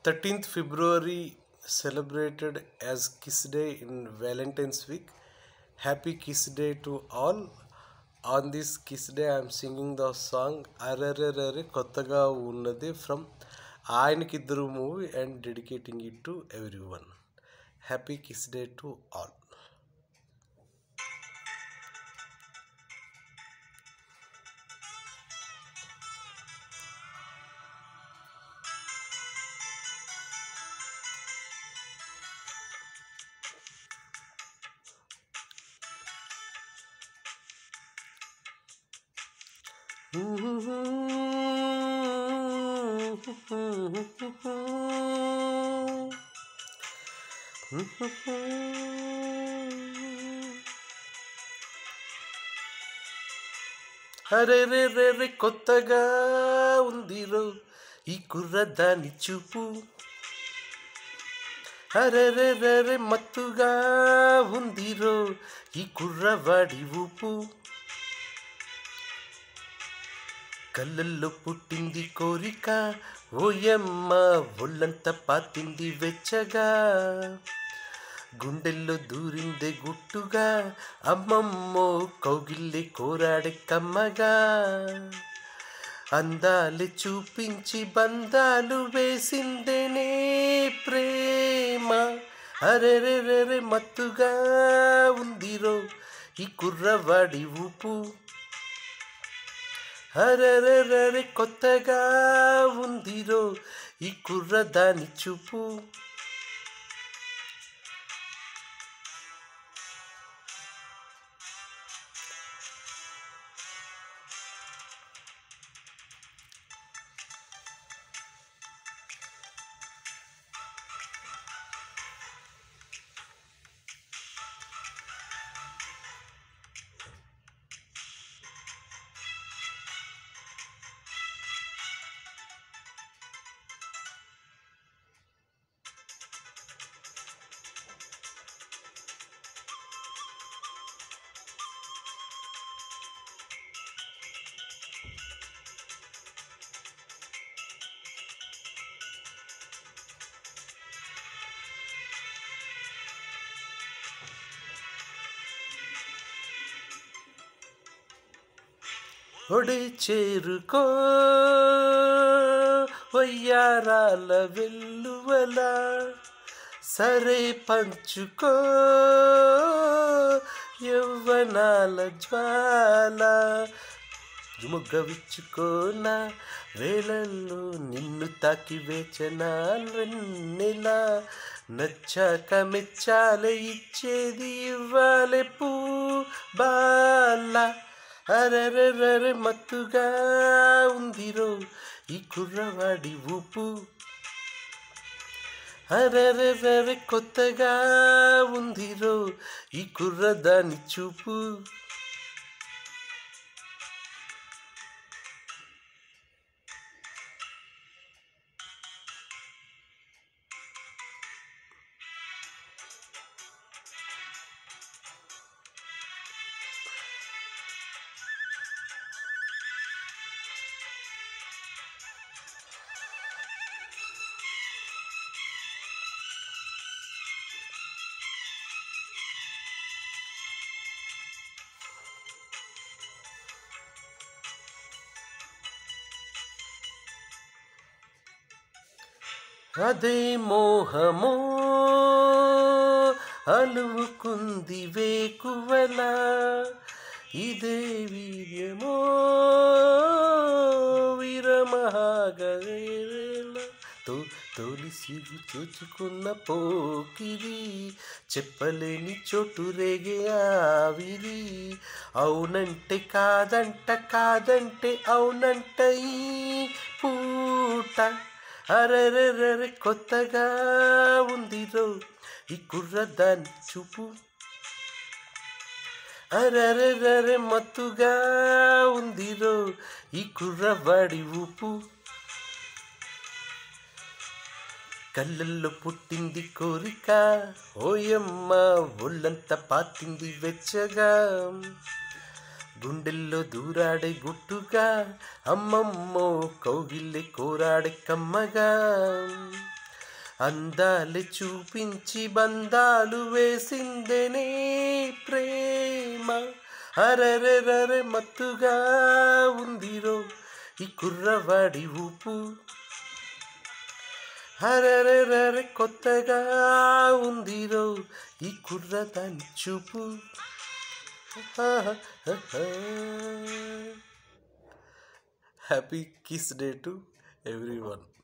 13th February celebrated as Kiss Day in Valentine's Week. Happy Kiss Day to all. On this Kiss Day, I am singing the song Arararare Kottaga Unnade from Ayanakiddaru movie and dedicating it to everyone. Happy Kiss Day to all. అరే రే రే రే కొత్తగా ఉందిరో ఈ కుర్రదాని చూపు. అరే రే రే రే మత్తుగా ఉందిరో ఈ కుర్రవాడి ఊపు. కళ్ళల్లో పుట్టింది కోరిక, ఓయమ్మ ఒళ్ళంతా పాతింది వెచ్చగా. గుండెల్లో దూరిందే గుట్టుగా, అమ్మమ్మో కౌగిల్లే కోరాడే కమ్మగా. అందాలు చూపించి బంధాలు వేసిందేనే ప్రేమ. అరే రే రే రే మత్తుగా ఉందిరో ఈ కుర్రవాడి ఊపు. అరెరెరెరె కొత్తగా ఉందిరో ఈ కుర్రదాని చూపు. ఒడి చేరుకో వయ్యారాల వెల్లువల, సరే పంచుకో యవ్వనాల జ్వాల. జుముగ్గ విచ్చుకోనా వేళల్లో నిన్ను తాకి వేచనా వెన్నెలా. నచ్చాక మెచ్చాలే ఇచ్చేది ఇవ్వాలే పూ బాల. అరెరెరెరె మత్తుగా ఉందిరో ఈ కుర్రవాడి ఊపు. అరెరెరెరె కొత్తగా ఉందిరో ఈ కుర్రదాని చూపు. అదే మోహమో అలువుకుంది వేకువల, ఇదే వీర్యమో వీరమహాగరేల. తొలి సిగు చూచుకున్న పోకిరి, చెప్పలేని చోటు రేగే ఆవిరి. అవునంటే కాదంట, కాదంటే అవునంట ఈ పూట. అరెరెరెరె కొత్తగా ఉందిరో ఈ కుర్రదాని చూపు. అరెరెరెరె మత్తుగా ఉందిరో ఈ కుర్రవాడి ఊపు. కళ్ళల్లో పుట్టింది కోరిక, ఓయమ్మ ఒళ్ళంతా పాతింది వెచ్చగా. గుండెల్లో దూరాడే గుట్టుగా, అమ్మమ్మో కౌగిల్లే కోరాడే కమ్మగా. అందాలు చూపించి బంధాలు వేసిందనే ప్రేమ. అరెరెరరె మత్తుగా ఉందిరో ఈ కుర్రవాడి ఊపు. అరెరెరరె కొత్తగా ఉందిరో ఈ కుర్రదాని చూపు. Happy Kiss Day to everyone.